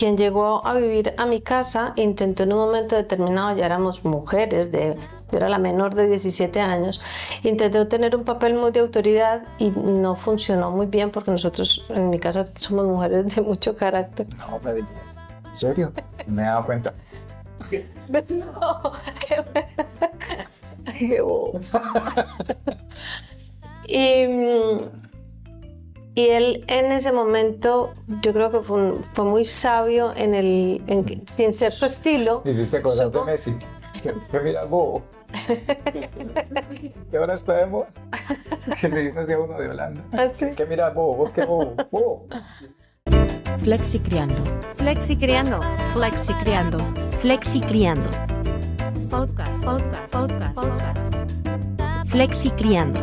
quien llegó a vivir a mi casa intentó en un momento determinado, ya éramos mujeres, yo era la menor de 17 años, intentó tener un papel muy de autoridad y no funcionó muy bien porque nosotros en mi casa somos mujeres de mucho carácter. No me digas. ¿En serio? Me he dado cuenta. No, qué bobo. Y él en ese momento yo creo que fue muy sabio sin ser su estilo. Hiciste cosas de Messi. Que mira, bobo. ¿Qué hora estamos? Que le dices a uno de Holanda. ¿Ah, sí? Que mira, bobo, qué bobo, bobo. Flexicriando. Flexicriando. Flexicriando. Flexicriando. Podcast. Flexicriando.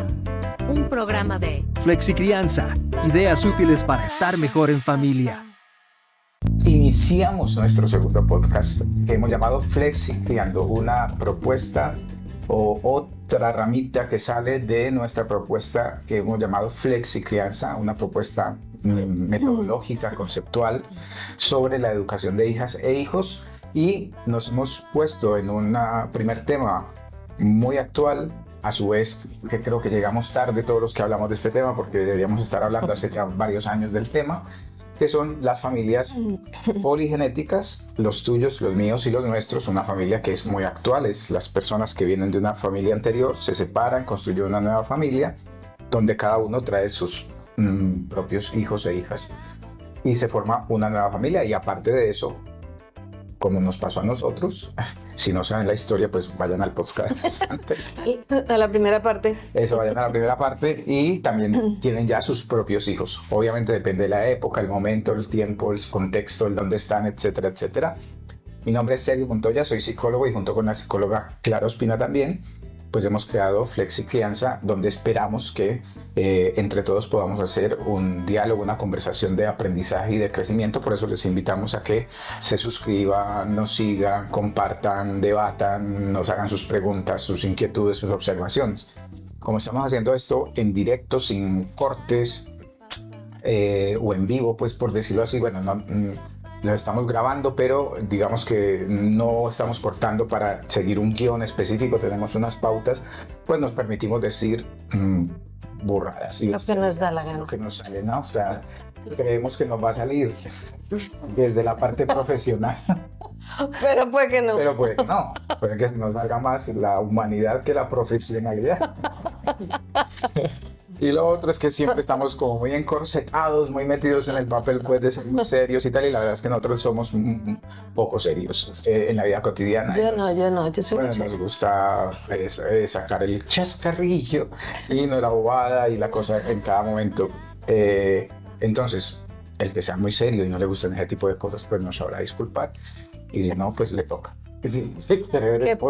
Un programa de Flexicrianza, ideas útiles para estar mejor en familia. Iniciamos nuestro segundo podcast que hemos llamado Flexicriando, una propuesta o otra ramita que sale de nuestra propuesta que hemos llamado Flexicrianza, una propuesta metodológica, conceptual sobre la educación de hijas e hijos, y nos hemos puesto en un primer tema muy actual. A su vez, que creo que llegamos tarde todos los que hablamos de este tema porque deberíamos estar hablando hace ya varios años del tema, que son las familias poligenéticas, los tuyos, los míos y los nuestros, una familia que es muy actual, es las personas que vienen de una familia anterior, se separan, construyen una nueva familia, donde cada uno trae sus propios hijos e hijas y se forma una nueva familia. Y aparte de eso, como nos pasó a nosotros, si no saben la historia, pues vayan al podcast. A la primera parte. Eso, vayan a la primera parte y también tienen ya sus propios hijos. Obviamente depende de la época, el momento, el tiempo, el contexto, el dónde están, etcétera, etcétera. Mi nombre es Sergio Montoya, soy psicólogo y junto con la psicóloga Clara Ospina también, pues hemos creado Flexicrianza, donde esperamos que entre todos podamos hacer un diálogo, una conversación de aprendizaje y de crecimiento. Por eso les invitamos a que se suscriban, nos sigan, compartan, debatan, nos hagan sus preguntas, sus inquietudes, sus observaciones. Como estamos haciendo esto en directo, sin cortes o en vivo, pues por decirlo así, bueno, lo estamos grabando, pero digamos que no estamos cortando para seguir un guión específico, tenemos unas pautas, pues nos permitimos decir burradas. Lo que nos da la gana. Lo que nos sale, ¿no? O sea, creemos que nos va a salir desde la parte profesional. Pero puede que no. Pero puede que no, puede que nos salga más la humanidad que la profesionalidad. Y lo otro es que siempre estamos como muy encorsetados, muy metidos en el papel, pues, de ser muy serios y tal, y la verdad es que nosotros somos poco serios en la vida cotidiana. Yo soy bueno, nos gusta sacar el chascarrillo y no la bobada y la cosa en cada momento. Entonces, el que sea muy serio y no le gustan ese tipo de cosas, pues nos sabrá disculpar, y si no, pues le toca. Sí,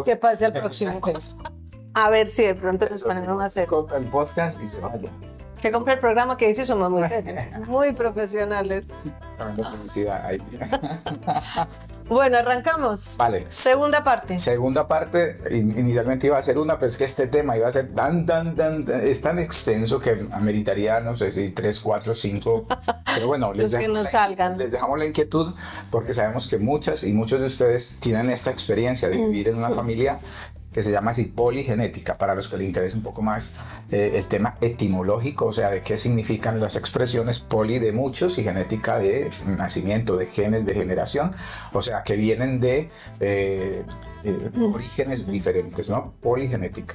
que pase al próximo mes. A ver si de pronto les ponemos a hacer el podcast y se vaya. Que compre el programa que dice somos muy muy profesionales. Publicidad ahí. Bueno, arrancamos. Vale. Segunda parte. Inicialmente iba a ser una, pero es que este tema iba a ser es tan extenso que ameritaría, no sé si 3, 4, 5. Pero bueno, les dejamos la inquietud porque sabemos que muchas y muchos de ustedes tienen esta experiencia de vivir en una familia que se llama así poligenética, para los que les interesa un poco más el tema etimológico, o sea, de qué significan las expresiones poli de muchos y genética de nacimiento, de genes, de generación, o sea, que vienen de orígenes diferentes, ¿no? Poligenética.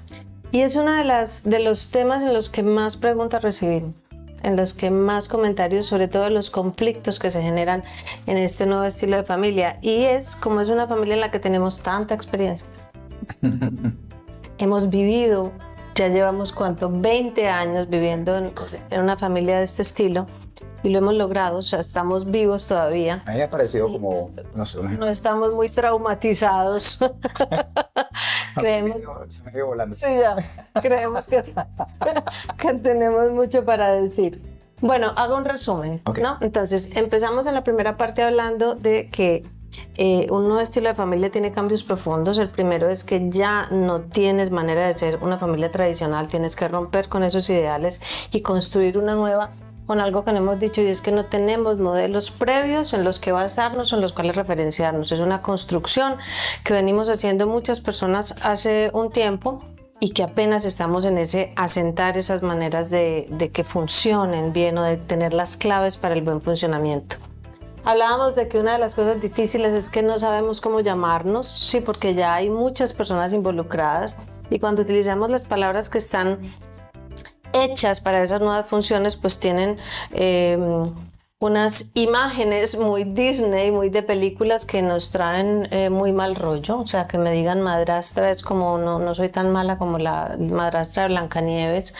Y es uno de los temas en los que más preguntas recibimos, en los que más comentarios, sobre todo los conflictos que se generan en este nuevo estilo de familia. Y como es una familia en la que tenemos tanta experiencia. Hemos vivido, ya llevamos 20 años viviendo en una familia de este estilo y lo hemos logrado, o sea, estamos vivos todavía. A mí me ha parecido como, no sé, no estamos muy traumatizados. Creemos, se me quedó volando. Sí, ya, creemos que tenemos mucho para decir. Bueno, hago un resumen, okay. ¿no? Entonces, empezamos en la primera parte hablando de que un nuevo estilo de familia tiene cambios profundos. El primero es que ya no tienes manera de ser una familia tradicional, tienes que romper con esos ideales y construir una nueva con algo que no hemos dicho, y es que no tenemos modelos previos en los que basarnos o en los cuales referenciarnos. Es una construcción que venimos haciendo muchas personas hace un tiempo y que apenas estamos en ese asentar esas maneras de que funcionen bien o de tener las claves para el buen funcionamiento. Hablábamos de que una de las cosas difíciles es que no sabemos cómo llamarnos, sí, porque ya hay muchas personas involucradas, y cuando utilizamos las palabras que están hechas para esas nuevas funciones, pues tienen unas imágenes muy Disney, muy de películas que nos traen muy mal rollo. O sea, que me digan madrastra es como no soy tan mala como la madrastra de Blancanieves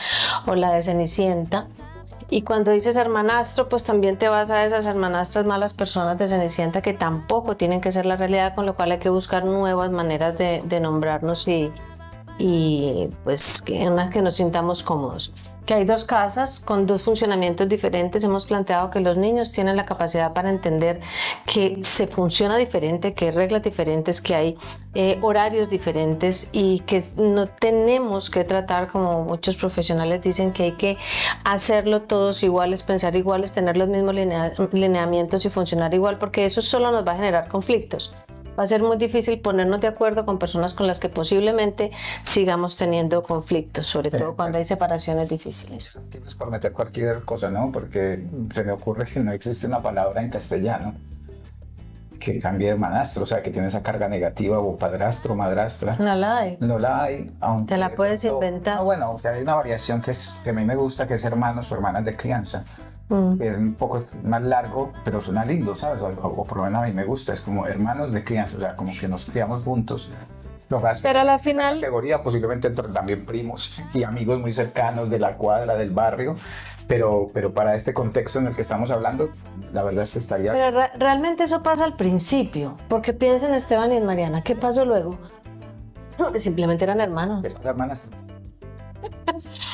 o la de Cenicienta. Y cuando dices hermanastro, pues también te vas a esas hermanastras malas personas de Cenicienta, que tampoco tienen que ser la realidad, con lo cual hay que buscar nuevas maneras de nombrarnos y pues en las que nos sintamos cómodos. Que hay dos casas con dos funcionamientos diferentes. Hemos planteado que los niños tienen la capacidad para entender que se funciona diferente, que hay reglas diferentes, que hay horarios diferentes, y que no tenemos que tratar, como muchos profesionales dicen, que hay que hacerlo todos iguales, pensar iguales, tener los mismos lineamientos y funcionar igual, porque eso solo nos va a generar conflictos. Va a ser muy difícil ponernos de acuerdo con personas con las que posiblemente sigamos teniendo conflictos, sobre todo cuando hay separaciones difíciles. Tienes por meter cualquier cosa, ¿no? Porque se me ocurre que no existe una palabra en castellano que cambie de hermanastro, o sea, que tiene esa carga negativa, o padrastro, madrastra. No la hay. No la hay, aunque... Te la puedes inventar. No, bueno, hay una variación que a mí me gusta, que es hermanos o hermanas de crianza. Es un poco más largo, pero suena lindo, ¿sabes? O por lo menos a mí me gusta, es como hermanos de crianza, o sea, como que nos criamos juntos. Pero a la final... categoría posiblemente entre también primos y amigos muy cercanos de la cuadra, del barrio, pero para este contexto en el que estamos hablando, la verdad es que estaría... Pero realmente eso pasa al principio, porque piensen Esteban y en Mariana, ¿qué pasó luego? Simplemente eran hermanos. Hermanas.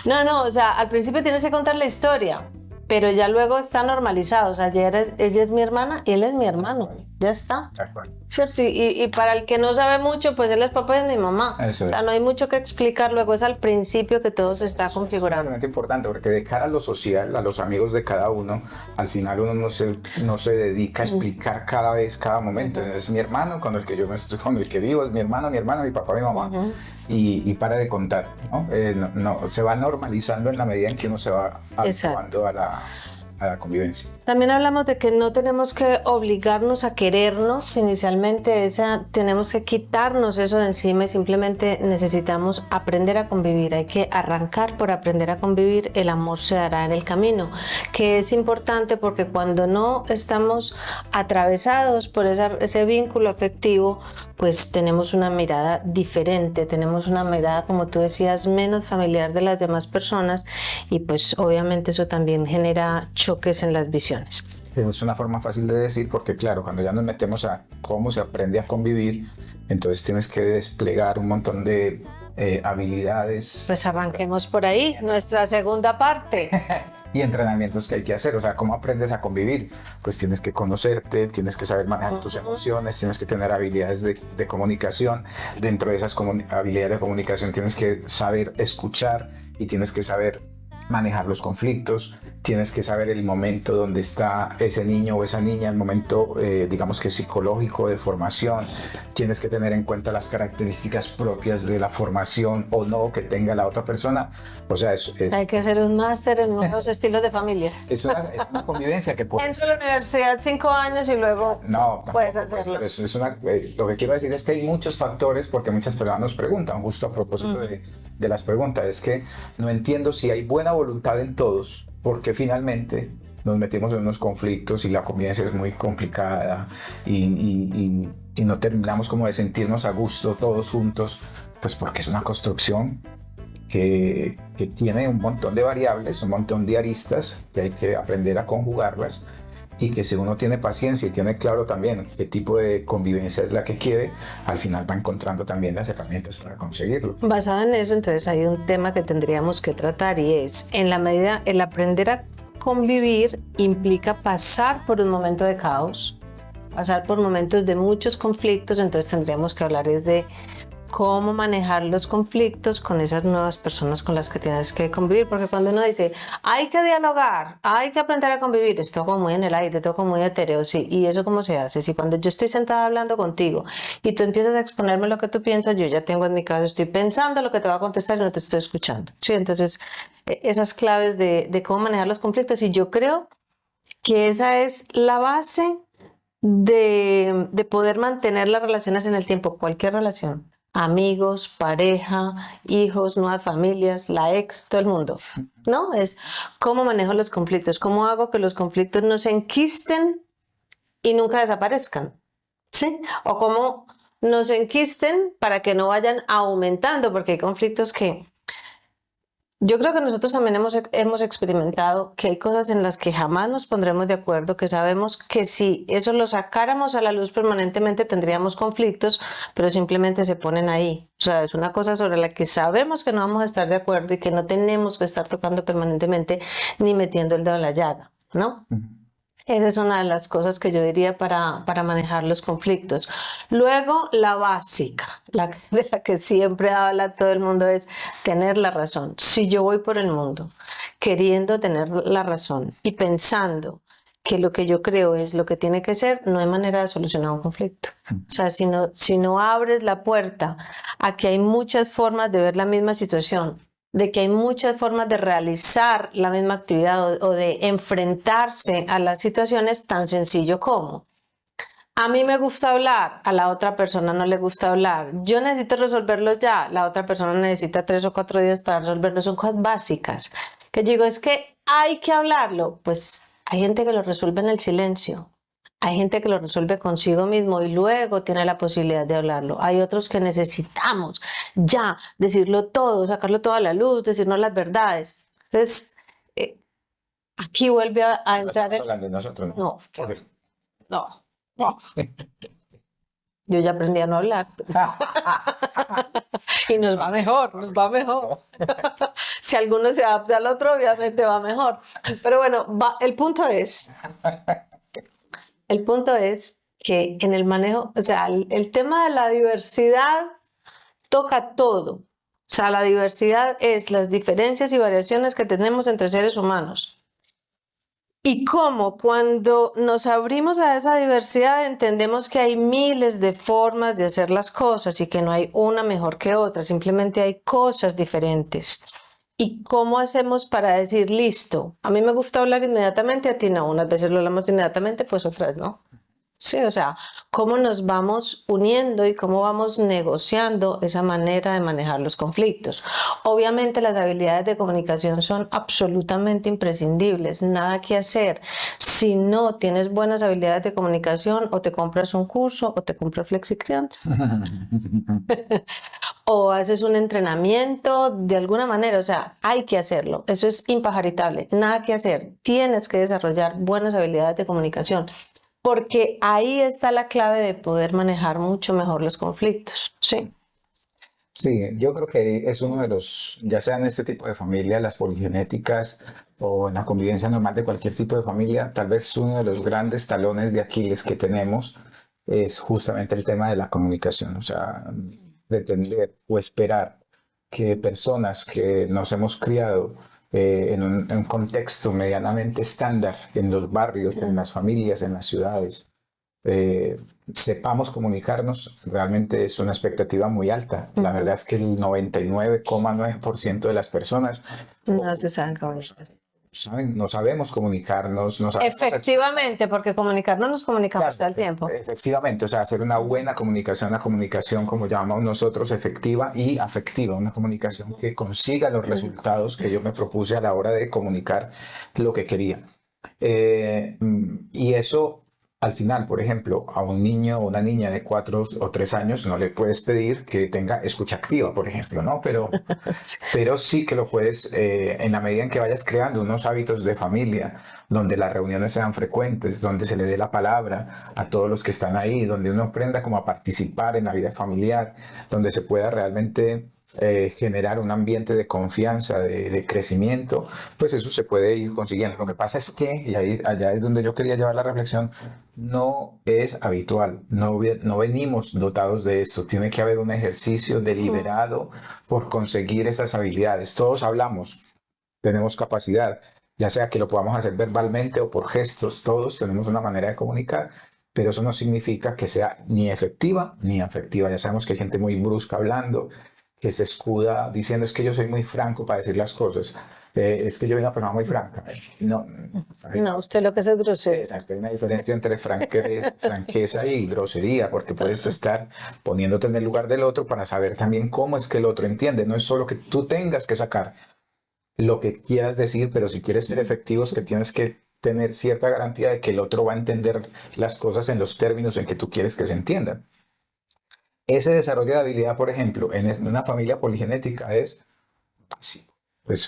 No, o sea, al principio tienes que contar la historia, pero ya luego está normalizado. O sea, ella es mi hermana y él es mi hermano. Ya está. ¿Cierto? Y para el que no sabe mucho, pues él es papá y es mi mamá. Eso es. O sea, no hay mucho que explicar. Luego es al principio que todo se está configurando. Es realmente importante, porque de cara a lo social, a los amigos de cada uno, al final uno no se dedica a explicar cada vez, cada momento. Es mi hermano con el que yo me estoy, con el que vivo, es mi hermano, mi papá, mi mamá. Y para de contar, ¿no? Se va normalizando en la medida en que uno se va habituando a la convivencia. También hablamos de que no tenemos que obligarnos a querernos inicialmente, tenemos que quitarnos eso de encima, y simplemente necesitamos aprender a convivir. Hay que arrancar por aprender a convivir. El amor se dará en el camino, que es importante, porque cuando no estamos atravesados por ese vínculo afectivo, pues tenemos una mirada diferente, tenemos una mirada, como tú decías, menos familiar de las demás personas, y pues obviamente eso también genera choques en las visiones. Es una forma fácil de decir, porque claro, cuando ya nos metemos a cómo se aprende a convivir, entonces tienes que desplegar un montón de habilidades. Pues arranquemos por ahí, nuestra segunda parte. Y entrenamientos que hay que hacer. O sea, ¿cómo aprendes a convivir? Pues tienes que conocerte, tienes que saber manejar tus emociones, tienes que tener habilidades de comunicación. Dentro de esas habilidades de comunicación tienes que saber escuchar y tienes que saber manejar los conflictos. Tienes que saber el momento donde está ese niño o esa niña, el momento, digamos que psicológico de formación. Tienes que tener en cuenta las características propias de la formación o no que tenga la otra persona. O sea, hay que hacer un máster en nuevos estilos de familia. Es una convivencia que puedes... Entro a la universidad 5 años y luego puedes hacerlo. Lo que quiero decir es que hay muchos factores, porque muchas personas nos preguntan, justo a propósito de las preguntas, es que no entiendo si hay buena voluntad en todos, porque finalmente nos metemos en unos conflictos y la convivencia es muy complicada y no terminamos como de sentirnos a gusto todos juntos, pues porque es una construcción que tiene un montón de variables, un montón de aristas que hay que aprender a conjugarlas, y que si uno tiene paciencia y tiene claro también qué tipo de convivencia es la que quiere, al final va encontrando también las herramientas para conseguirlo. Basado en eso, entonces hay un tema que tendríamos que tratar, y es, en la medida, el aprender a convivir implica pasar por un momento de caos, pasar por momentos de muchos conflictos. Entonces tendríamos que hablar de cómo manejar los conflictos con esas nuevas personas con las que tienes que convivir, porque cuando uno dice, hay que dialogar, hay que aprender a convivir, es todo como muy en el aire, todo como muy etéreo, sí, y eso cómo se hace. Si cuando yo estoy sentada hablando contigo y tú empiezas a exponerme lo que tú piensas, yo ya tengo en mi cabeza, estoy pensando lo que te va a contestar y no te estoy escuchando, sí, entonces esas claves de cómo manejar los conflictos, y yo creo que esa es la base de poder mantener las relaciones en el tiempo, cualquier relación, amigos, pareja, hijos, nuevas familias, la ex, todo el mundo, ¿no? Es cómo manejo los conflictos, cómo hago que los conflictos no se enquisten y nunca desaparezcan, ¿sí? O cómo no se enquisten para que no vayan aumentando, porque hay conflictos que yo creo que nosotros también hemos experimentado que hay cosas en las que jamás nos pondremos de acuerdo, que sabemos que si eso lo sacáramos a la luz permanentemente tendríamos conflictos, pero simplemente se ponen ahí. O sea, es una cosa sobre la que sabemos que no vamos a estar de acuerdo y que no tenemos que estar tocando permanentemente ni metiendo el dedo en la llaga, ¿no? Esa es una de las cosas que yo diría para manejar los conflictos. Luego, la básica, de la que siempre habla todo el mundo, es tener la razón. Si yo voy por el mundo queriendo tener la razón y pensando que lo que yo creo es lo que tiene que ser, no hay manera de solucionar un conflicto. O sea, si no abres la puerta a que hay muchas formas de ver la misma situación, de que hay muchas formas de realizar la misma actividad o de enfrentarse a las situaciones, tan sencillo como: a mí me gusta hablar, a la otra persona no le gusta hablar, yo necesito resolverlo ya, la otra persona necesita 3 o 4 días para resolverlo. Son cosas básicas que yo digo, es que hay que hablarlo. Pues hay gente que lo resuelve en el silencio. Hay gente que lo resuelve consigo mismo y luego tiene la posibilidad de hablarlo. Hay otros que necesitamos ya decirlo todo, sacarlo todo a la luz, decirnos las verdades. Entonces, aquí vuelve a No entrar estamos hablando de nosotros, ¿no? No, Ok. no. Yo ya aprendí a no hablar. Y nos va mejor, nos va mejor. Si alguno se adapta al otro, obviamente va mejor. Pero bueno, el punto es que en el manejo, o sea, el tema de la diversidad toca todo. O sea, la diversidad es las diferencias y variaciones que tenemos entre seres humanos. Y cómo cuando nos abrimos a esa diversidad entendemos que hay miles de formas de hacer las cosas y que no hay una mejor que otra, simplemente hay cosas diferentes. ¿Y cómo hacemos para decir, listo, a mí me gusta hablar inmediatamente, a ti no? Unas veces lo hablamos inmediatamente, pues otras no. Sí, o sea, cómo nos vamos uniendo y cómo vamos negociando esa manera de manejar los conflictos. Obviamente las habilidades de comunicación son absolutamente imprescindibles, nada que hacer. Si no tienes buenas habilidades de comunicación, o te compras un curso o te compras FlexiCriando. O haces un entrenamiento de alguna manera, o sea, hay que hacerlo. Eso es impajaritable, nada que hacer. Tienes que desarrollar buenas habilidades de comunicación, porque ahí está la clave de poder manejar mucho mejor los conflictos. Sí. Sí, yo creo que es uno de los, ya sea en este tipo de familia, las poligenéticas o en la convivencia normal de cualquier tipo de familia, tal vez uno de los grandes talones de Aquiles que tenemos es justamente el tema de la comunicación. O sea, pretender o esperar que personas que nos hemos criado en un contexto medianamente estándar en los barrios, en las familias, en las ciudades, sepamos comunicarnos, realmente es una expectativa muy alta. La verdad es que el 99,9% de las personas No se saben comunicar. no sabemos comunicarnos. No sabemos Efectivamente, porque comunicarnos nos comunicamos todo el tiempo. Efectivamente, o sea, hacer una buena comunicación, una comunicación como llamamos nosotros, efectiva y afectiva, una comunicación que consiga los resultados que yo me propuse a la hora de comunicar lo que quería. Y eso, al final, por ejemplo, a un niño o una niña de 4 o 3 años no le puedes pedir que tenga escucha activa, por ejemplo, ¿no? Pero sí que lo puedes, en la medida en que vayas creando unos hábitos de familia, donde las reuniones sean frecuentes, donde se le dé la palabra a todos los que están ahí, donde uno aprenda como a participar en la vida familiar, donde se pueda realmente generar un ambiente de confianza, de crecimiento, pues eso se puede ir consiguiendo. Lo que pasa es que, y ahí, allá es donde yo quería llevar la reflexión, no es habitual, no venimos dotados de esto, tiene que haber un ejercicio deliberado por conseguir esas habilidades. Todos hablamos, tenemos capacidad, ya sea que lo podamos hacer verbalmente o por gestos, todos tenemos una manera de comunicar, pero eso no significa que sea ni efectiva ni afectiva. Ya sabemos que hay gente muy brusca hablando, que se escuda diciendo es que yo soy muy franco para decir las cosas, es que yo soy una persona muy franca. No, usted lo que es grosero. Exacto, hay una diferencia entre franqueza y grosería, porque puedes estar poniéndote en el lugar del otro para saber también cómo es que el otro entiende. No es solo que tú tengas que sacar lo que quieras decir, pero si quieres ser efectivo es que tienes que tener cierta garantía de que el otro va a entender las cosas en los términos en que tú quieres que se entiendan. Ese desarrollo de habilidad, por ejemplo, en una familia poligenética es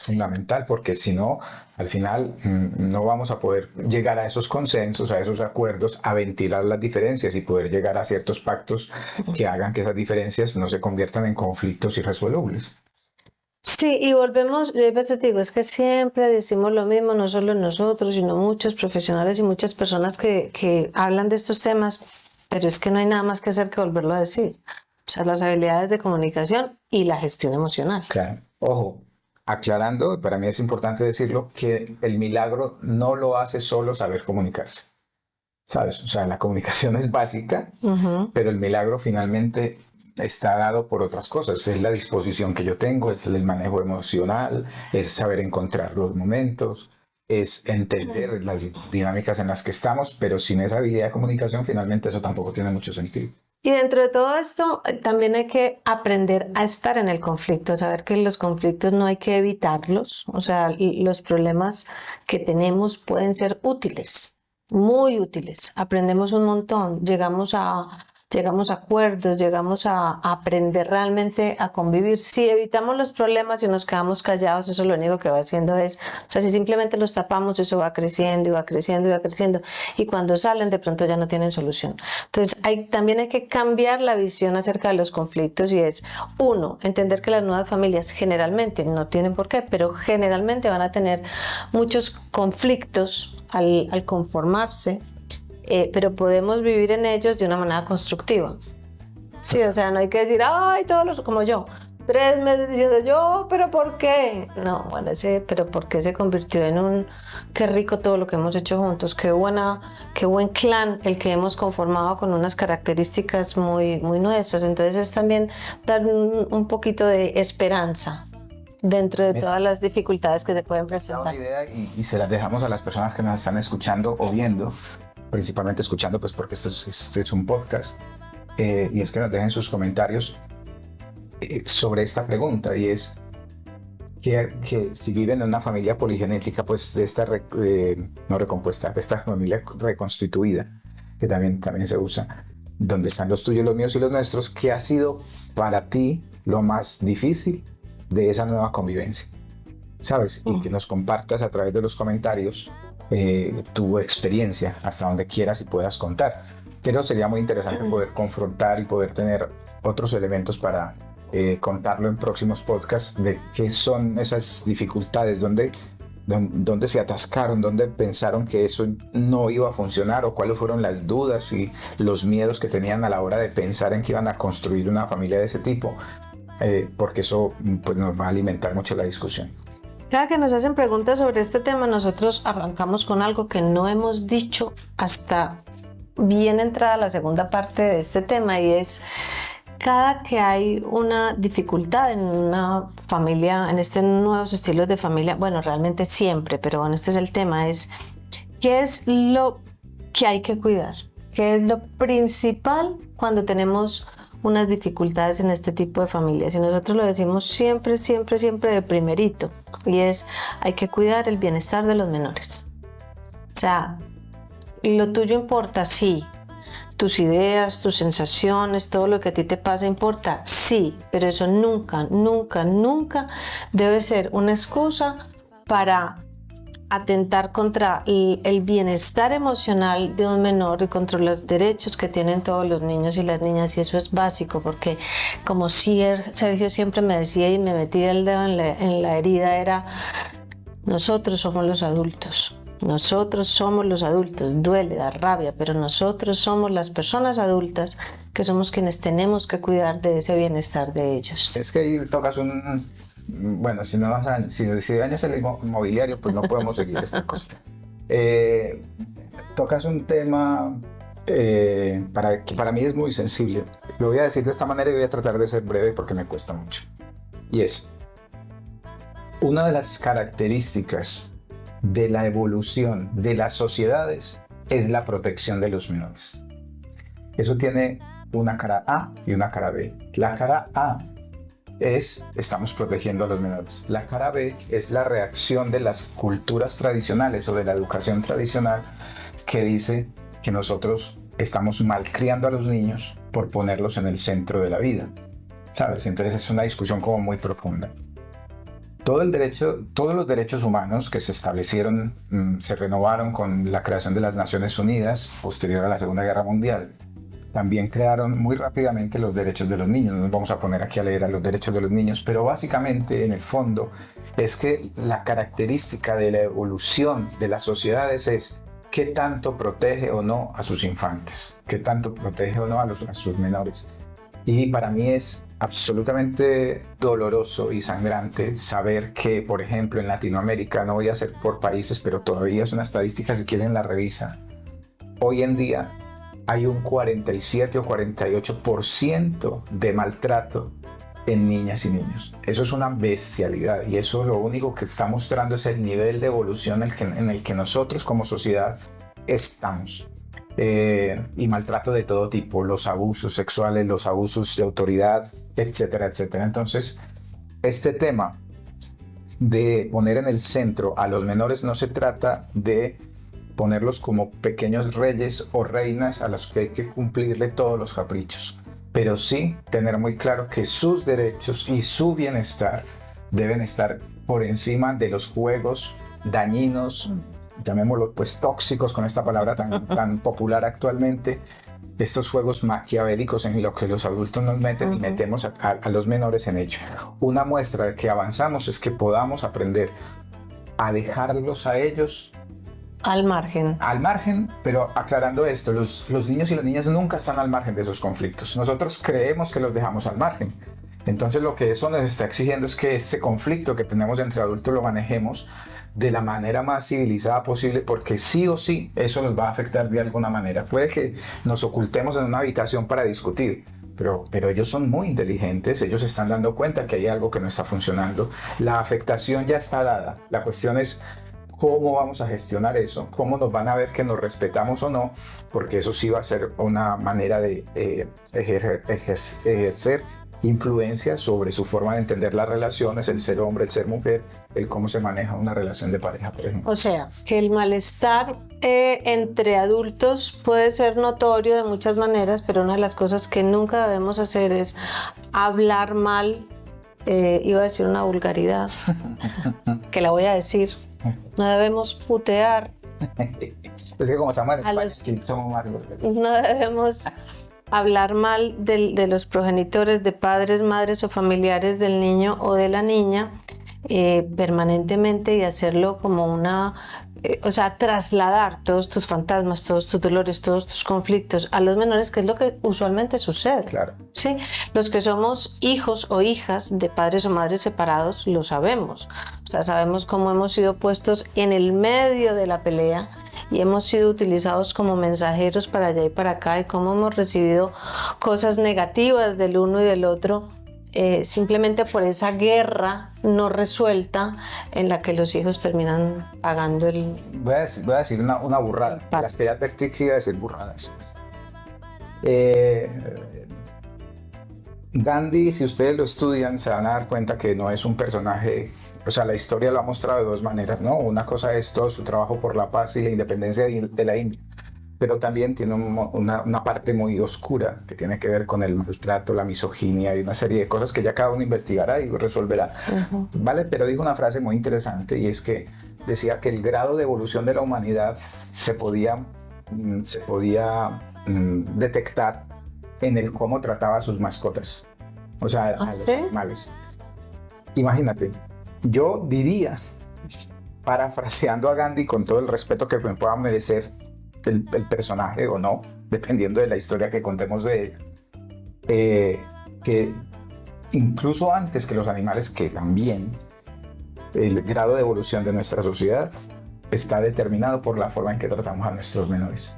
fundamental, porque si no, al final no vamos a poder llegar a esos consensos, a esos acuerdos, a ventilar las diferencias y poder llegar a ciertos pactos que hagan que esas diferencias no se conviertan en conflictos irresolubles. Sí, y volvemos, yo a veces digo, es que siempre decimos lo mismo, no solo nosotros, sino muchos profesionales y muchas personas que hablan de estos temas, pero es que no hay nada más que hacer que volverlo a decir. O sea, las habilidades de comunicación y la gestión emocional. Claro. Ojo, aclarando, para mí es importante decirlo, que el milagro no lo hace solo saber comunicarse. ¿Sabes? O sea, la comunicación es básica, pero el milagro finalmente está dado por otras cosas. Es la disposición que yo tengo, es el manejo emocional, es saber encontrar los momentos, es entender las dinámicas en las que estamos, pero sin esa habilidad de comunicación finalmente eso tampoco tiene mucho sentido. Y dentro de todo esto también hay que aprender a estar en el conflicto, saber que los conflictos no hay que evitarlos, o sea, los problemas que tenemos pueden ser útiles, muy útiles, aprendemos un montón, llegamos a acuerdos, llegamos a aprender realmente a convivir. Si evitamos los problemas y nos quedamos callados, eso lo único que va haciendo es, o sea, si simplemente los tapamos, eso va creciendo y va creciendo y va creciendo, y cuando salen de pronto ya no tienen solución. Entonces también hay que cambiar la visión acerca de los conflictos, y es, uno, entender que las nuevas familias generalmente, no tienen por qué, pero generalmente van a tener muchos conflictos al conformarse, pero podemos vivir en ellos de una manera constructiva. Sí, o sea, no hay que decir, ay, todos los, como yo, 3 meses diciendo yo, pero ¿por qué? No, bueno, ese pero ¿por qué se convirtió en un, qué rico todo lo que hemos hecho juntos, qué buen clan el que hemos conformado con unas características muy, muy nuestras. Entonces es también dar un poquito de esperanza dentro de todas las dificultades que se pueden presentar. Una idea y se las dejamos a las personas que nos están escuchando o viendo, principalmente escuchando, pues porque esto es un podcast, y es que nos dejen sus comentarios sobre esta pregunta, y es que si viven en una familia poligenética, pues de esta no recompuesta, de esta familia reconstituida, que también se usa, donde están los tuyos, los míos y los nuestros, ¿qué ha sido para ti lo más difícil de esa nueva convivencia? ¿Sabes? Y que nos compartas a través de los comentarios tu experiencia hasta donde quieras y puedas contar. Pero sería muy interesante poder confrontar y poder tener otros elementos para contarlo en próximos podcasts de qué son esas dificultades, dónde se atascaron, dónde pensaron que eso no iba a funcionar, o cuáles fueron las dudas y los miedos que tenían a la hora de pensar en que iban a construir una familia de ese tipo, porque eso pues nos va a alimentar mucho la discusión. Cada que nos hacen preguntas sobre este tema, nosotros arrancamos con algo que no hemos dicho hasta bien entrada la segunda parte de este tema, y es, cada que hay una dificultad en una familia, en estos nuevos estilos de familia, bueno, realmente siempre, pero bueno, este es el tema, es ¿qué es lo que hay que cuidar? ¿Qué es lo principal cuando tenemos unas dificultades en este tipo de familias? Y nosotros lo decimos siempre, siempre, siempre de primerito, y es, hay que cuidar el bienestar de los menores. O sea, lo tuyo importa, sí. Tus ideas, tus sensaciones, todo lo que a ti te pasa importa, sí, pero eso nunca, nunca, nunca debe ser una excusa para atentar contra el bienestar emocional de un menor y contra los derechos que tienen todos los niños y las niñas, y eso es básico, porque como Sergio siempre me decía y me metía el dedo en la herida, era: nosotros somos los adultos. Nosotros somos los adultos, duele, da rabia, pero nosotros somos las personas adultas que somos quienes tenemos que cuidar de ese bienestar de ellos. Es que ahí tocas bueno, si dañas el inmobiliario, pues no podemos seguir esta cosa. Tocas un tema que para mí es muy sensible. Lo voy a decir de esta manera y voy a tratar de ser breve porque me cuesta mucho. Y es: una de las características de la evolución de las sociedades es la protección de los menores. Eso tiene una cara A y una cara B. La cara A es: estamos protegiendo a los menores. La cara B es la reacción de las culturas tradicionales o de la educación tradicional, que dice que nosotros estamos malcriando a los niños por ponerlos en el centro de la vida, ¿sabes? Entonces es una discusión como muy profunda. Todos los derechos humanos que se establecieron, se renovaron con la creación de las Naciones Unidas posterior a la Segunda Guerra Mundial. También crearon muy rápidamente los derechos de los niños. No nos vamos a poner aquí a leer a los derechos de los niños, pero básicamente, en el fondo, es que la característica de la evolución de las sociedades es qué tanto protege o no a sus infantes, qué tanto protege o no a sus menores. Y para mí es absolutamente doloroso y sangrante saber que, por ejemplo, en Latinoamérica, no voy a hacer por países, pero todavía es una estadística, si quieren la revisa, hoy en día hay un 47 o 48% de maltrato en niñas y niños. Eso es una bestialidad, y eso lo único que está mostrando es el nivel de evolución en el que nosotros como sociedad estamos. Y maltrato de todo tipo, los abusos sexuales, los abusos de autoridad, etcétera, etcétera. Entonces, este tema de poner en el centro a los menores no se trata de ponerlos como pequeños reyes o reinas a los que hay que cumplirle todos los caprichos, pero sí tener muy claro que sus derechos y su bienestar deben estar por encima de los juegos dañinos, llamémoslo pues tóxicos, con esta palabra tan popular actualmente, estos juegos maquiavélicos en los que los adultos nos meten y metemos a los menores en ello. Una muestra de que avanzamos es que podamos aprender a dejarlos a ellos al margen, pero aclarando esto, los niños y las niñas nunca están al margen de esos conflictos. Nosotros creemos que los dejamos al margen. Entonces lo que eso nos está exigiendo es que este conflicto que tenemos entre adultos lo manejemos de la manera más civilizada posible, porque sí o sí eso nos va a afectar de alguna manera. Puede que nos ocultemos en una habitación para discutir, pero ellos son muy inteligentes, ellos se están dando cuenta que hay algo que no está funcionando. La afectación ya está dada. La cuestión es cómo vamos a gestionar eso, cómo nos van a ver que nos respetamos o no, porque eso sí va a ser una manera de ejercer influencia sobre su forma de entender las relaciones, el ser hombre, el ser mujer, el cómo se maneja una relación de pareja, por ejemplo. O sea, que el malestar entre adultos puede ser notorio de muchas maneras, pero una de las cosas que nunca debemos hacer es hablar mal, iba a decir una vulgaridad, que la voy a decir, no debemos putear. Es que como estamos en España, somos más vulgares. No debemos hablar mal de los progenitores, de padres, madres o familiares del niño o de la niña permanentemente, y hacerlo como trasladar todos tus fantasmas, todos tus dolores, todos tus conflictos a los menores, que es lo que usualmente sucede. Claro. Sí, los que somos hijos o hijas de padres o madres separados lo sabemos. O sea, sabemos cómo hemos sido puestos en el medio de la pelea y hemos sido utilizados como mensajeros para allá y para acá, y cómo hemos recibido cosas negativas del uno y del otro, simplemente por esa guerra no resuelta en la que los hijos terminan pagando el... Voy a decir una burrada, las que ya advertí que iba a decir burradas. Gandhi, si ustedes lo estudian, se van a dar cuenta que no es un personaje. O sea, la historia lo ha mostrado de dos maneras, ¿no? Una cosa es todo su trabajo por la paz y la independencia de la India, pero también tiene una parte muy oscura que tiene que ver con el maltrato, la misoginia y una serie de cosas que ya cada uno investigará y resolverá, ¿vale? Pero dijo una frase muy interesante, y es que decía que el grado de evolución de la humanidad se podía detectar en el cómo trataba a sus mascotas, o sea, a los ¿sí? animales. Imagínate, yo diría, parafraseando a Gandhi con todo el respeto que me pueda merecer el personaje o no, dependiendo de la historia que contemos de él, que incluso antes que los animales, que también el grado de evolución de nuestra sociedad está determinado por la forma en que tratamos a nuestros menores.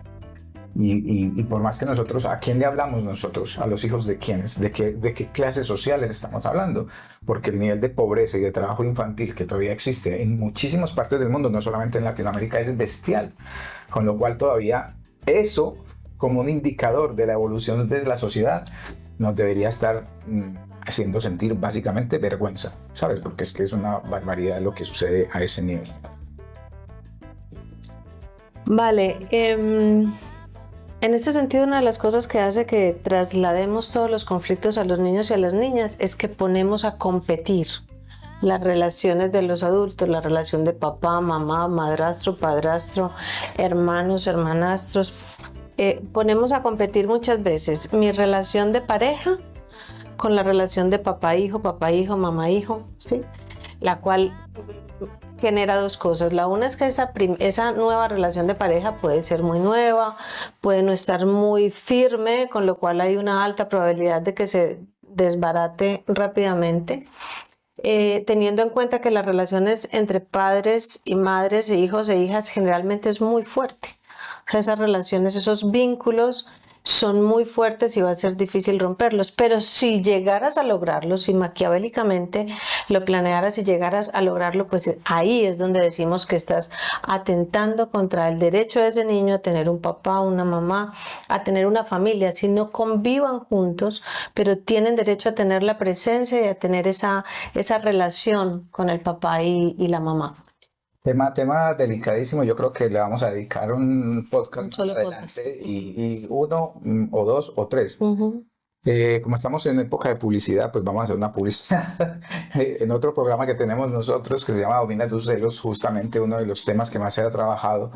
Y por más que nosotros, ¿a quién le hablamos nosotros? ¿A los hijos de quiénes? ¿De qué clases sociales estamos hablando? Porque el nivel de pobreza y de trabajo infantil que todavía existe en muchísimas partes del mundo, no solamente en Latinoamérica, es bestial. Con lo cual todavía eso, como un indicador de la evolución de la sociedad, nos debería estar haciendo sentir básicamente vergüenza, ¿sabes? Porque es que es una barbaridad lo que sucede a ese nivel. Vale, en este sentido, una de las cosas que hace que traslademos todos los conflictos a los niños y a las niñas es que ponemos a competir las relaciones de los adultos, la relación de papá, mamá, madrastro, padrastro, hermanos, hermanastros. Ponemos a competir muchas veces mi relación de pareja con la relación de papá-hijo, mamá-hijo, ¿sí? La cual genera dos cosas. La una es que esa nueva relación de pareja puede ser muy nueva, puede no estar muy firme, con lo cual hay una alta probabilidad de que se desbarate rápidamente. Teniendo en cuenta que las relaciones entre padres y madres e hijos e hijas generalmente es muy fuerte. O sea, esas relaciones, esos vínculos son muy fuertes y va a ser difícil romperlos, pero si llegaras a lograrlo, si maquiavélicamente lo planearas y llegaras a lograrlo, pues ahí es donde decimos que estás atentando contra el derecho de ese niño a tener un papá, una mamá, a tener una familia. Si no convivan juntos, pero tienen derecho a tener la presencia y a tener esa relación con el papá y la mamá. Tema delicadísimo. Yo creo que le vamos a dedicar un podcast más solo adelante podcast. y uno o dos o tres. Uh-huh. Como estamos en época de publicidad, pues vamos a hacer una publicidad en otro programa que tenemos nosotros que se llama Domina tus celos. Justamente uno de los temas que más se ha trabajado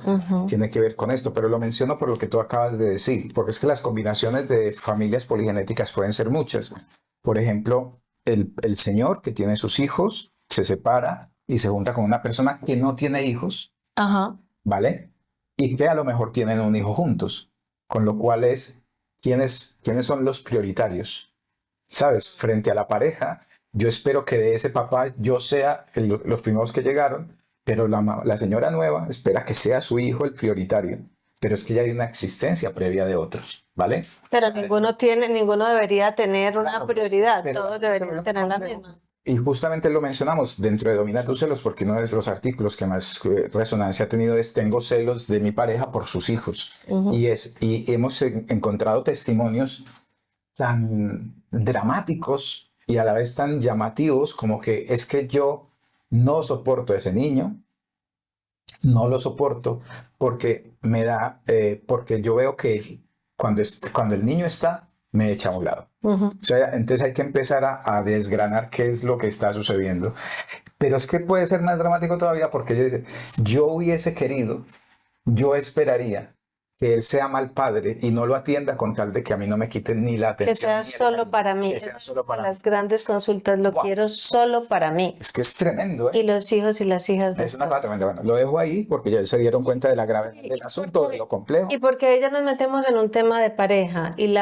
tiene que ver con esto, pero lo menciono por lo que tú acabas de decir, porque es que las combinaciones de familias poligenéticas pueden ser muchas. Por ejemplo, el señor que tiene sus hijos se separa y se junta con una persona que no tiene hijos, Ajá. ¿vale? Y que a lo mejor tienen un hijo juntos, con lo cual es quiénes son los prioritarios, ¿sabes? Frente a la pareja, yo espero que de ese papá yo sea los primeros que llegaron, pero la señora nueva espera que sea su hijo el prioritario, pero es que ya hay una existencia previa de otros, ¿vale? Pero ninguno debería tener una Claro, prioridad, pero todos deberían tener la misma. Y justamente lo mencionamos dentro de Domina tus celos, porque uno de los artículos que más resonancia ha tenido es tengo celos de mi pareja por sus hijos. Y hemos encontrado testimonios tan dramáticos y a la vez tan llamativos como que es que yo no soporto a ese niño, no lo soporto porque porque yo veo que cuando el niño está, me echa a un lado. O sea, entonces hay que empezar a desgranar qué es lo que está sucediendo. Pero es que puede ser más dramático todavía porque ella dice, yo hubiese querido, yo esperaría que él sea mal padre y no lo atienda con tal de que a mí no me quiten ni la atención. Que sea solo para mí. Que sea solo para las grandes consultas lo quiero solo para mí. Es que es tremendo, ¿eh? Y los hijos y las hijas. Es una cosa tremenda. Bueno, lo dejo ahí porque ya se dieron cuenta de la gravedad del asunto, de lo complejo. Y porque ya nos metemos en un tema de pareja y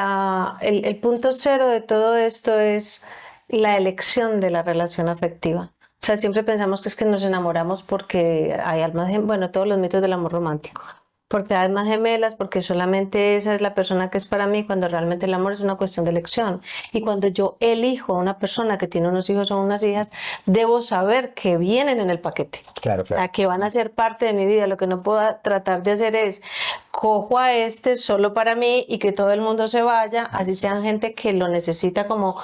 el punto cero de todo esto es la elección de la relación afectiva. O sea, siempre pensamos que es que nos enamoramos porque hay almas gemelas, bueno, todos los mitos del amor romántico. Porque hay almas gemelas, porque solamente esa es la persona que es para mí, cuando realmente el amor es una cuestión de elección. Y cuando yo elijo a una persona que tiene unos hijos o unas hijas, debo saber que vienen en el paquete. Claro, claro. Que van a ser parte de mi vida. Lo que no puedo tratar de hacer es cojo a este solo para mí y que todo el mundo se vaya, así sean gente que lo necesita como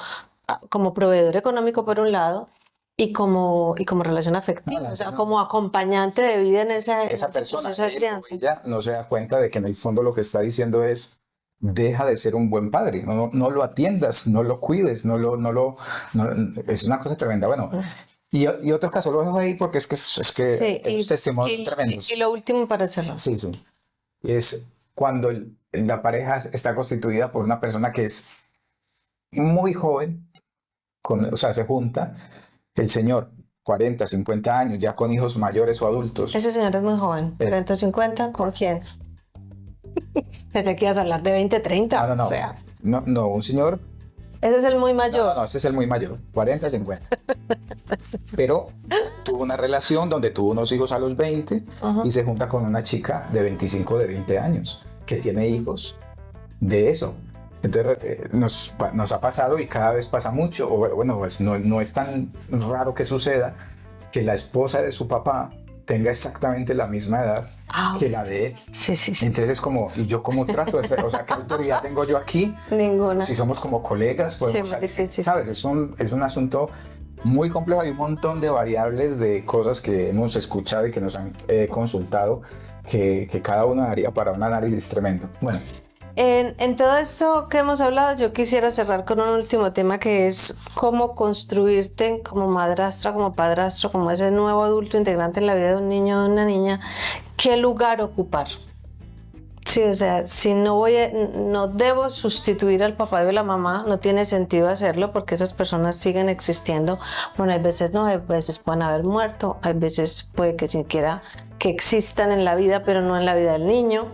proveedor económico por un lado, y como relación afectiva, o sea, como acompañante de vida en esa persona, proceso de crianza. ella no se da cuenta de que en el fondo lo que está diciendo es deja de ser un buen padre, no lo atiendas, no lo cuides, es una cosa tremenda. Bueno, Y otro caso, lo dejo ahí porque es que Sí, esos testimonios tremendos. y lo último para cerrar. Sí, sí. Es cuando la pareja está constituida por una persona que es muy joven, o sea, se junta el señor, 40, 50 años, ya con hijos mayores o adultos. Ese señor es muy joven. 150, ¿con quién? Pensé que ibas a hablar de 20, 30. No. O sea, No, un señor. ese es el muy mayor. No, ese es el muy mayor, 40, 50. Pero tuvo una relación donde tuvo unos hijos a los 20 y se junta con una chica de 25, de 20 años, que tiene hijos de eso. Entonces nos ha pasado y cada vez pasa mucho, o bueno, pues no es tan raro que suceda que la esposa de su papá tenga exactamente la misma edad que la de él. Sí. Entonces es como, ¿y yo cómo trato de ser? O sea, ¿qué autoridad tengo yo aquí? Ninguna. Si somos como colegas, pues, Sí, muy difícil. ¿sabes? Es un asunto muy complejo. Hay un montón de variables, de cosas que hemos escuchado y que nos han consultado, que cada uno daría para un análisis tremendo. Bueno. En todo esto que hemos hablado, yo quisiera cerrar con un último tema, que es cómo construirte como madrastra, como padrastro, como ese nuevo adulto integrante en la vida de un niño o de una niña. ¿Qué lugar ocupar? Sí, o sea, si no debo sustituir al papá y a la mamá, no tiene sentido hacerlo porque esas personas siguen existiendo. Bueno, hay veces no, hay veces pueden haber muerto, hay veces puede que siquiera que existan en la vida, pero no en la vida del niño.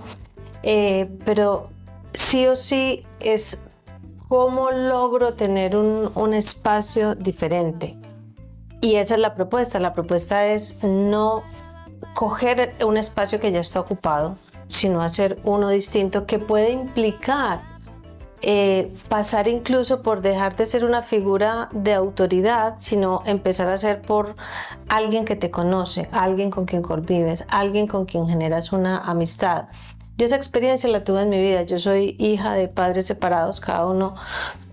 Pero sí o sí es cómo logro tener un espacio diferente. Y esa es la propuesta. La propuesta es no coger un espacio que ya está ocupado, sino hacer uno distinto, que puede implicar pasar incluso por dejar de ser una figura de autoridad, sino empezar a ser por alguien que te conoce, alguien con quien convives, alguien con quien generas una amistad. Yo esa experiencia la tuve en mi vida. Yo soy hija de padres separados, cada uno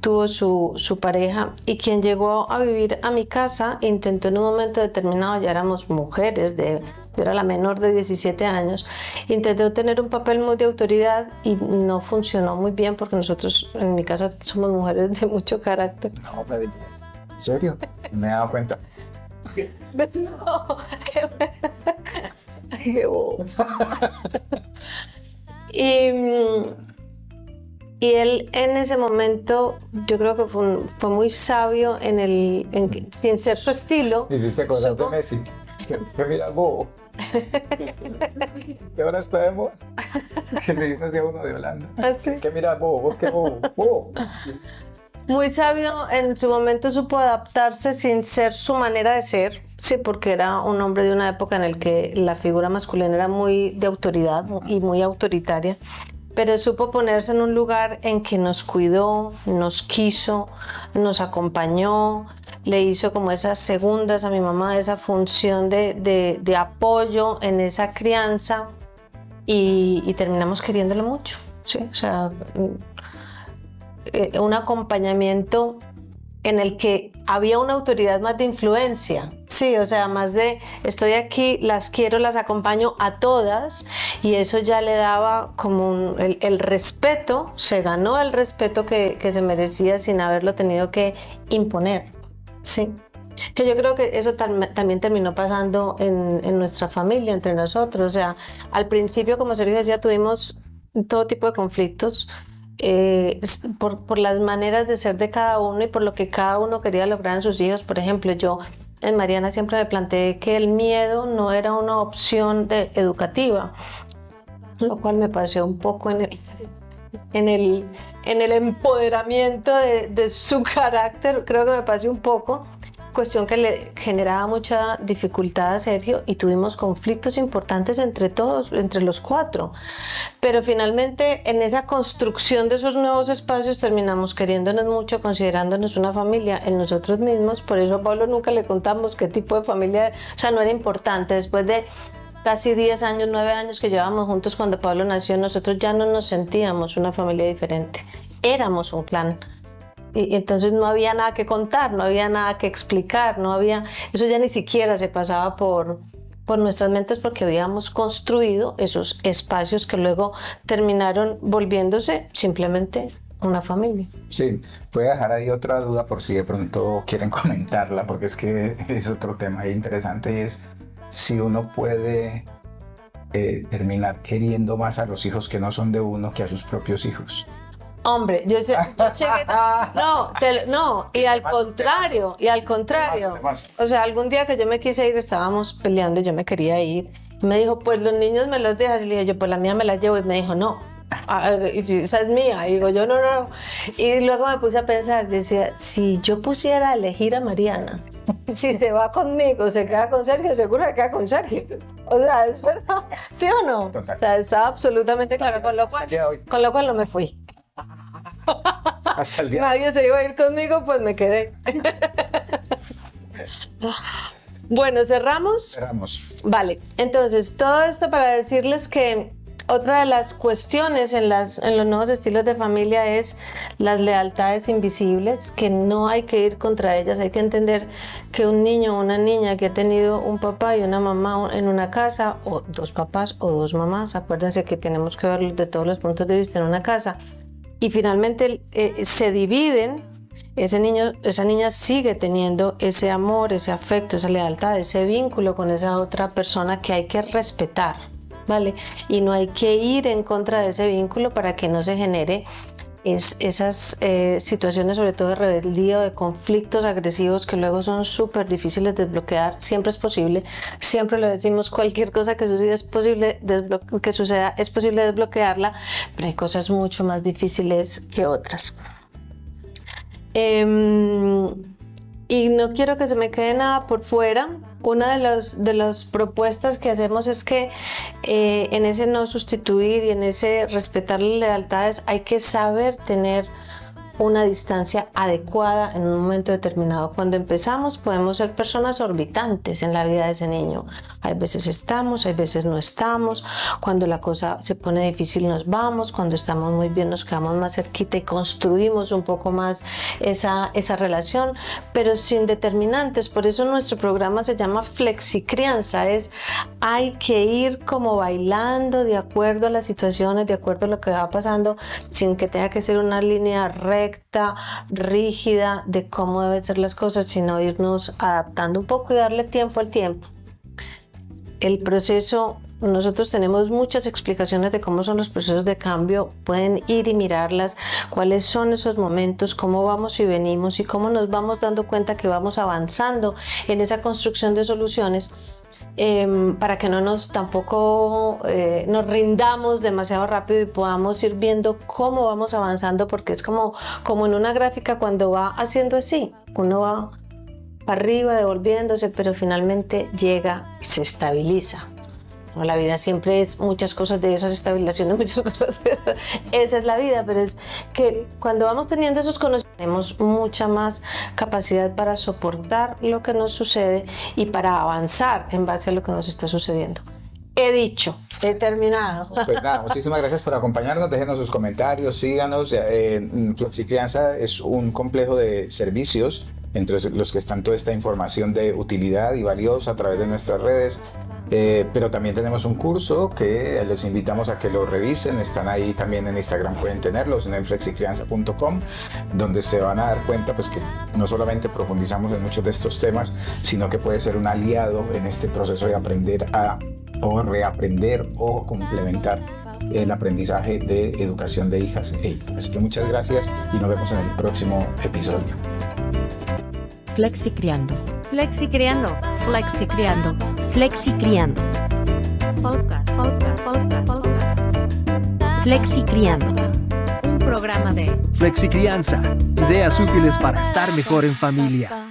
tuvo su pareja, y quien llegó a vivir a mi casa intentó en un momento determinado, ya éramos mujeres, yo era la menor de 17 años, intentó tener un papel muy de autoridad y no funcionó muy bien porque nosotros en mi casa somos mujeres de mucho carácter. No, me digas. ¿En serio? Me he dado cuenta. No, qué bobo. Y él en ese momento yo creo que fue muy sabio sin ser su estilo. Hiciste acordar de Messi. Que mira, bobo. ¿Qué hora estamos? Que le dices a uno de Holanda. ¿Así? Que mira, bobo, que bobo. Muy sabio, en su momento supo adaptarse sin ser su manera de ser. Sí, porque era un hombre de una época en la que la figura masculina era muy de autoridad y muy autoritaria, pero supo ponerse en un lugar en que nos cuidó, nos quiso, nos acompañó, le hizo como esas segundas a mi mamá, esa función de apoyo en esa crianza, y terminamos queriéndolo mucho, ¿sí? O sea, un acompañamiento en el que había una autoridad más de influencia, sí, o sea, más de estoy aquí, las quiero, las acompaño a todas, y eso ya le daba como el respeto, se ganó el respeto que se merecía sin haberlo tenido que imponer, sí. Que yo creo que eso también terminó pasando en nuestra familia, entre nosotros. O sea, al principio, como Sergio decía, tuvimos todo tipo de conflictos, por las maneras de ser de cada uno y por lo que cada uno quería lograr en sus hijos. Por ejemplo, yo en Mariana siempre me planteé que el miedo no era una opción educativa, lo cual me pareció un poco en el empoderamiento de su carácter. Creo que me pasó un poco, cuestión que le generaba mucha dificultad a Sergio, y tuvimos conflictos importantes entre todos, entre los cuatro, pero finalmente en esa construcción de esos nuevos espacios terminamos queriéndonos mucho, considerándonos una familia en nosotros mismos. Por eso a Pablo nunca le contamos qué tipo de familia, o sea, no era importante. Después de casi 10 años, 9 años que llevábamos juntos, cuando Pablo nació, nosotros ya no nos sentíamos una familia diferente, éramos un clan. Y entonces no había nada que contar, no había nada que explicar, eso ya ni siquiera se pasaba por nuestras mentes, porque habíamos construido esos espacios que luego terminaron volviéndose simplemente una familia. Sí, voy a dejar ahí otra duda por si de pronto quieren comentarla, porque es que es otro tema interesante, y es si uno puede terminar queriendo más a los hijos que no son de uno que a sus propios hijos. Hombre, yo llegué, no, y al contrario, o sea, algún día que yo me quise ir, estábamos peleando, yo me quería ir, y me dijo, pues los niños me los dejas, y le dije yo, pues la mía me la llevo, y me dijo, no, esa es mía, y digo yo, no, y luego me puse a pensar, decía, si yo pusiera a elegir a Mariana, si se va conmigo, se queda con Sergio, seguro que queda con Sergio. O sea, es verdad, ¿sí o no? Total. O sea, estaba absolutamente claro, con lo cual no me fui. Hasta el día. Nadie se iba a ir conmigo, pues me quedé. Bueno, ¿cerramos? Cerramos. Vale, entonces todo esto para decirles que otra de las cuestiones en los nuevos estilos de familia es las lealtades invisibles, que no hay que ir contra ellas, hay que entender que un niño o una niña que ha tenido un papá y una mamá en una casa, o dos papás o dos mamás, acuérdense que tenemos que verlo de todos los puntos de vista en una casa, y finalmente se dividen, ese niño, esa niña sigue teniendo ese amor, ese afecto, esa lealtad, ese vínculo con esa otra persona que hay que respetar, ¿vale? Y no hay que ir en contra de ese vínculo para que no se genere esas situaciones, sobre todo de rebeldía o de conflictos agresivos que luego son súper difíciles de desbloquear. Siempre es posible, siempre lo decimos, cualquier cosa que suceda es posible desbloquearla, pero hay cosas mucho más difíciles que otras. Y no quiero que se me quede nada por fuera. Una de las propuestas que hacemos es que en ese no sustituir y en ese respetar las lealtades hay que saber tener una distancia adecuada en un momento determinado. Cuando empezamos podemos ser personas orbitantes en la vida de ese niño. Hay veces estamos, hay veces no estamos. Cuando la cosa se pone difícil nos vamos, cuando estamos muy bien nos quedamos más cerquita y construimos un poco más esa relación, pero sin determinantes. Por eso nuestro programa se llama Flexicrianza. Hay que ir como bailando de acuerdo a las situaciones, de acuerdo a lo que va pasando, sin que tenga que ser una línea recta, rígida de cómo deben ser las cosas, sino irnos adaptando un poco y darle tiempo al tiempo. El proceso, nosotros tenemos muchas explicaciones de cómo son los procesos de cambio, pueden ir y mirarlas, cuáles son esos momentos, cómo vamos y venimos y cómo nos vamos dando cuenta que vamos avanzando en esa construcción de soluciones. Para que no nos rindamos demasiado rápido y podamos ir viendo cómo vamos avanzando, porque es como en una gráfica cuando va haciendo así, uno va para arriba devolviéndose, pero finalmente llega y se estabiliza. La vida siempre es muchas cosas de esas estabilizaciones, muchas cosas de esas. Esa es la vida, pero es que cuando vamos teniendo esos conocimientos tenemos mucha más capacidad para soportar lo que nos sucede y para avanzar en base a lo que nos está sucediendo. He dicho, he terminado. Pues nada, muchísimas gracias por acompañarnos, déjenos sus comentarios, síganos. Flexicrianza es un complejo de servicios entre los que están toda esta información de utilidad y valiosa a través de nuestras redes. Pero también tenemos un curso que les invitamos a que lo revisen, están ahí también en Instagram, pueden tenerlos en flexicrianza.com, donde se van a dar cuenta pues que no solamente profundizamos en muchos de estos temas, sino que puede ser un aliado en este proceso de aprender o reaprender o complementar el aprendizaje de educación de hijas e hijos. Así que muchas gracias y nos vemos en el próximo episodio. Flexicriando. Flexicriando. Flexicriando. Flexicriando. Podcast. Flexicriando. Un programa de Flexicrianza. Ideas útiles para estar mejor en familia.